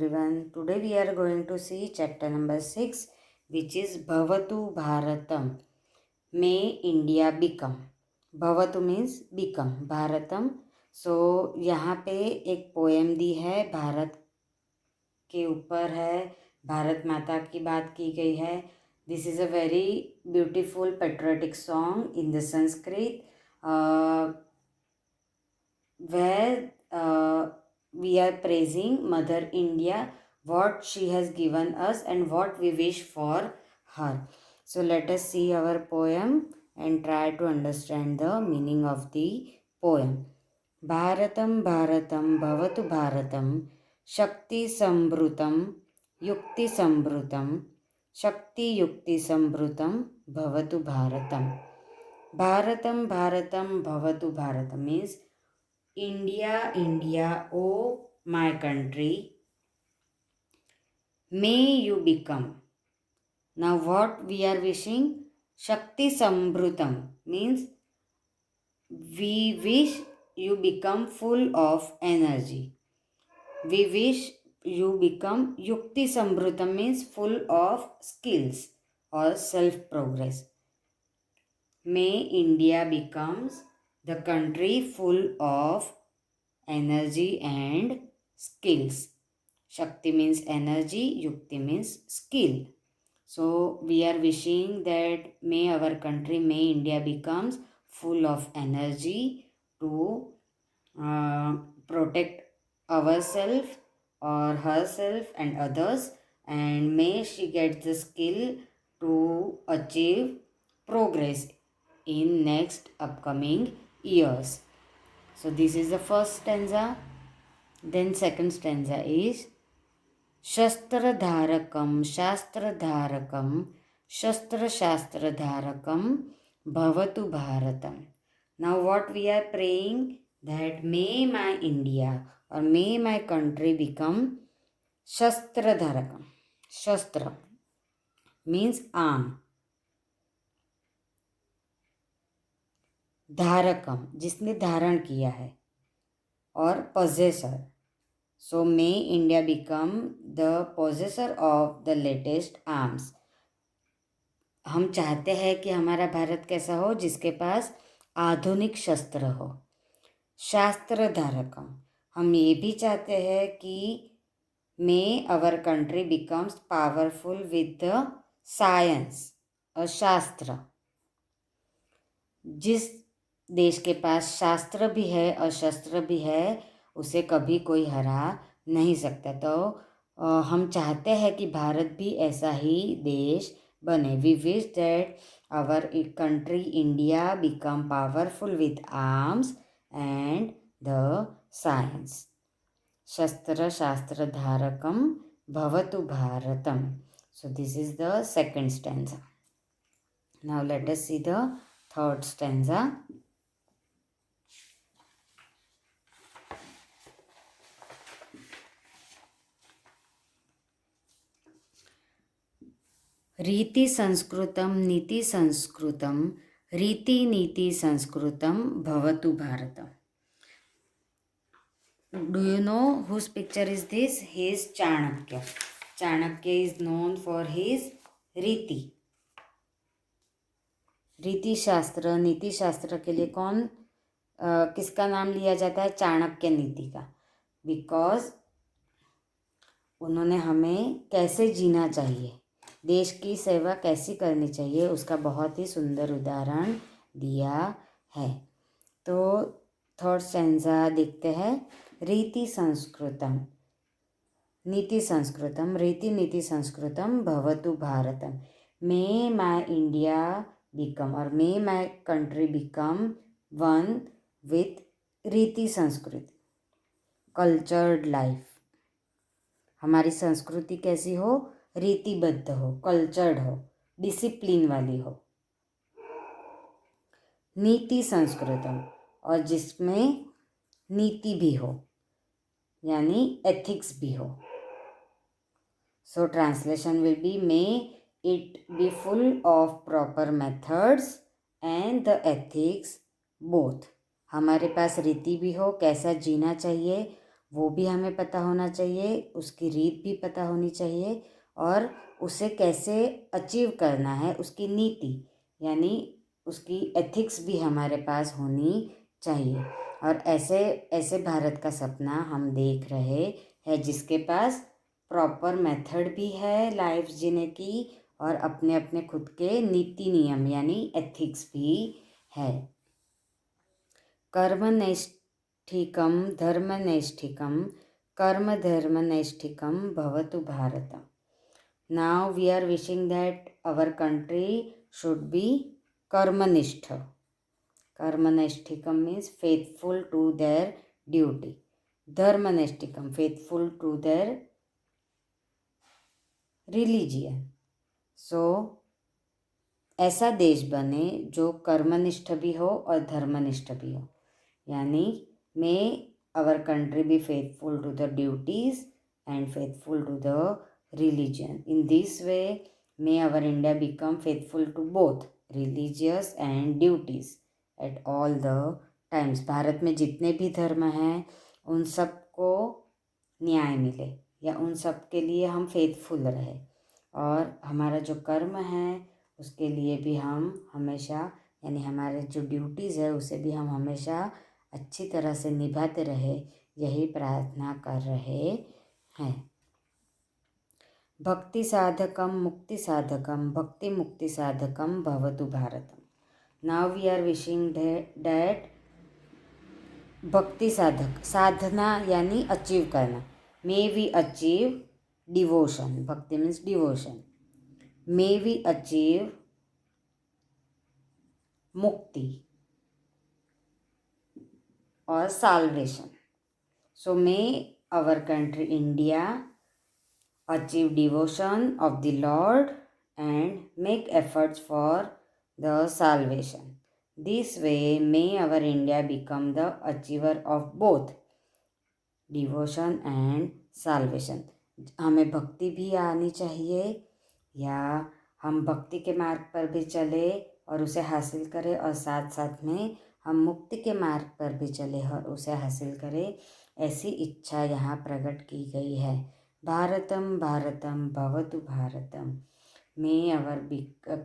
everyone. Today we are going to see chapter number 6, which is Bhavatu Bharatam. May India become. Bhavatu means become. Bharatam. So यहाँ पे एक poem दी है, भारत के ऊपर है, भारत माता की बात की गई है. This is a very beautiful patriotic song in the Sanskrit where we are praising Mother India, what she has given us and what we wish for her. So let us see our poem and try to understand the meaning of the poem. Bharatam Bharatam Bhavatu Bharatam Shakti Sambrutam Yukti Sambrutam Shakti Yukti Sambrutam Bhavatu Bharatam. Bharatam Bharatam Bhavatu Bharatam means India, India, oh my country, may you become. Now what we are wishing? Shakti Sambrutam means we wish you become full of energy. We wish you become Yukti Sambrutam means full of skills or self-progress. May India becomes the country full of energy and skills. Shakti means energy, Yukti means skill. So we are wishing that may our country, may India becomes full of energy to protect ourselves or herself and others, and may she get the skill to achieve progress in next upcoming years. So this is the first stanza. Then second stanza is Shastradharakam Shastradharakam Shastradharakam Bhavatu Bharatam. Now what we are praying that may my India or may my country become Shastradharakam. Shastra means arm. धारकम जिसने धारण किया है और possessor. So may India become the possessor of the latest arms. हम चाहते हैं कि हमारा भारत कैसा हो जिसके पास आधुनिक शस्त्र हो. शास्त्र धारकम हम ये भी चाहते हैं कि may our country becomes powerful with the science और शास्त्र. जिस देश के पास शास्त्र भी है और शस्त्र भी है उसे कभी कोई हरा नहीं सकता. तो हम चाहते हैं कि भारत भी ऐसा ही देश बने. We wish that our country India become powerful with arms and the science. शस्त्र शास्त्र धारकम भवतु भारतम. So this is the second stanza. Now let us see the third stanza. रीति संस्कृतम नीति संस्कृतम रीति नीति संस्कृतम भवतु Bharatam. Do you know whose picture is this? He is Chanakya. Chanakya is known for his रीति. रीति शास्त्र नीति शास्त्र के लिए किसका नाम लिया जाता है? चाणक्य नीति का. बिकॉज उन्होंने हमें कैसे जीना चाहिए, देश की सेवा कैसी करनी चाहिए उसका बहुत ही सुंदर उदाहरण दिया है. तो थर्ड स्टैंजा देखते हैं. रीति संस्कृतम नीति संस्कृतम रीति नीति संस्कृतम भवतु भारतम. मे माय इंडिया बिकम और may my country become one with रीति संस्कृति कल्चर्ड लाइफ. हमारी संस्कृति कैसी हो? रीतिबद्ध हो, कल्चर्ड हो, डिसिप्लिन वाली हो. नीति संस्कृतम और जिसमें नीति भी हो यानी एथिक्स भी हो. So translation will be may it be full of proper methods and the ethics both. हमारे पास रीति भी हो, कैसा जीना चाहिए, वो भी हमें पता होना चाहिए, उसकी रीत भी पता होनी चाहिए, और उसे कैसे अचीव करना है, उसकी नीति यानी उसकी एथिक्स भी हमारे पास होनी चाहिए। और ऐसे ऐसे भारत का सपना हम देख रहे हैं जिसके पास प्रॉपर मेथड भी है लाइफ जीने की, और अपने अपने खुद के नीति नियम यानी एथिक्स भी है। कर्मनैष्ठिकं धर्मनैष्ठिकं कर्मधर्मनैष्ठिकं भवतु Bharat. Now we are wishing that our country should be karmanistha. Karmanishthikam means faithful to their duty. Dharmanishthikam, faithful to their religion. So ऐसा देश बने जो कर्मनिष्ठ भी हो और धर्मनिष्ठ भी हो, यानी मे our country be faithful to the duties and faithful to the religion. In this way, may our India become faithful to both religious and duties at all the times. Bharat में जितने भी धर्म हैं उन सबको न्याय मिले, या उन सब के लिए हम फेथफुल रहे, और हमारा जो कर्म है उसके लिए भी हम हमेशा यानी हमारे जो ड्यूटीज़ है उसे भी हम हमेशा अच्छी तरह से निभाते रहे, यही प्रार्थना कर रहे हैं। भक्ति साधकम मुक्ति साधकम भक्ति मुक्ति साधकम भवतु भारतम। Now we are wishing that भक्ति साधक, साधना यानी अचीव करना, मे वी अचीव डिवोशन, भक्ति means devotion, may we achieve मुक्ति और salvation. So may our country India achieve devotion of the Lord and make efforts for the salvation. This way may our India become the achiever of both devotion and salvation. हमें भक्ति भी आनी चाहिए, या हम भक्ति के मार्ग पर भी चले और उसे हासिल करें, और साथ साथ में हम मुक्ति के मार्ग पर भी चले और उसे हासिल करें, ऐसी इच्छा यहाँ प्रकट की गई है। भारतम भारतम भवतु भारतम, may our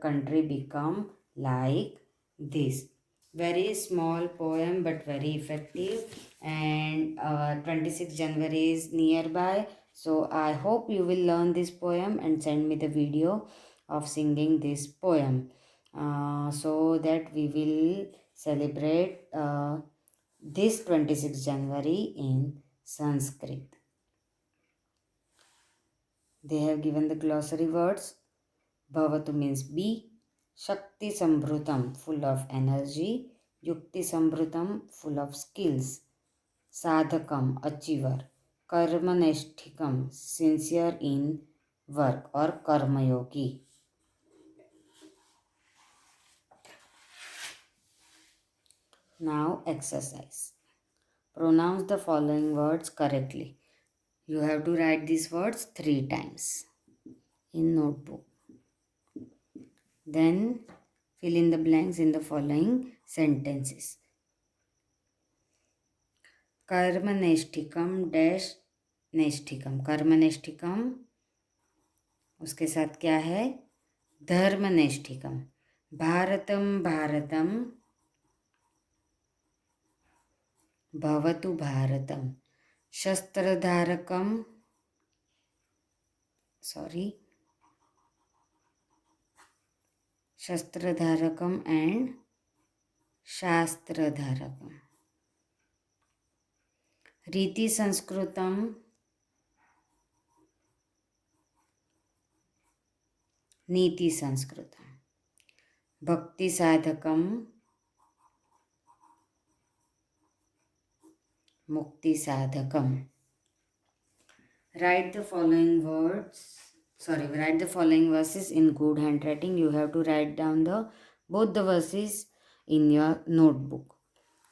country become like this. Very small poem but very effective, and 26 January is nearby, so I hope you will learn this poem and send me the video of singing this poem, so that we will celebrate this 26 January in Sanskrit. They have given the glossary words. Bhavatu means be, Shakti Sambhrutam, full of energy, Yukti Sambhrutam, full of skills, Sadhakam, achiever, Karmaneshthikam, sincere in work, or Karmayogi. Now exercise. Pronounce the following words correctly. You have to write these words 3 times in notebook. Then fill in the blanks in the following sentences. कर्मनेष्ठिकम dash नेष्ठिकम, कर्मनेष्ठिकम उसके साथ क्या है, धर्मनेष्ठिकम, भारतम भारतम भवतु Bharatam, शस्त्रधारकम शस्त्रधारकम and शास्त्रधारकम, रीति संस्कृतम नीति संस्कृतम, भक्ति साधकम मुक्ति साधकम. Write the following verses in good handwriting. You have to write down both the verses in your notebook.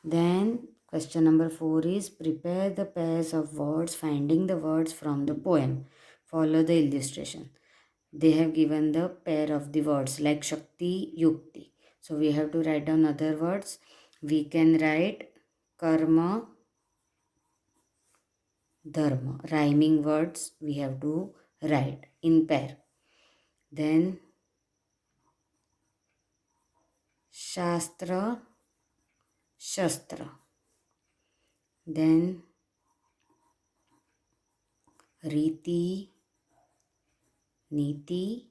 Then question number 4 is prepare the pairs of words, finding the words from the poem. Follow the illustration. They have given the pair of the words like Shakti, Yukti. So we have to write down other words. We can write karma, dharma. Rhyming words we have to write in pair. Then shastra, shastra. Then riti, niti.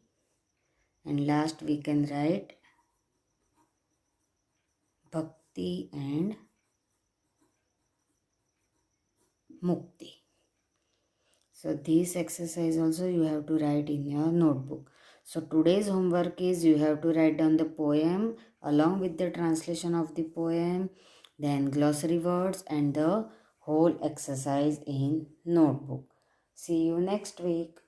And last we can write bhakti and mukti. So this exercise also you have to write in your notebook. So today's homework is you have to write down the poem along with the translation of the poem, then glossary words and the whole exercise in notebook. See you next week.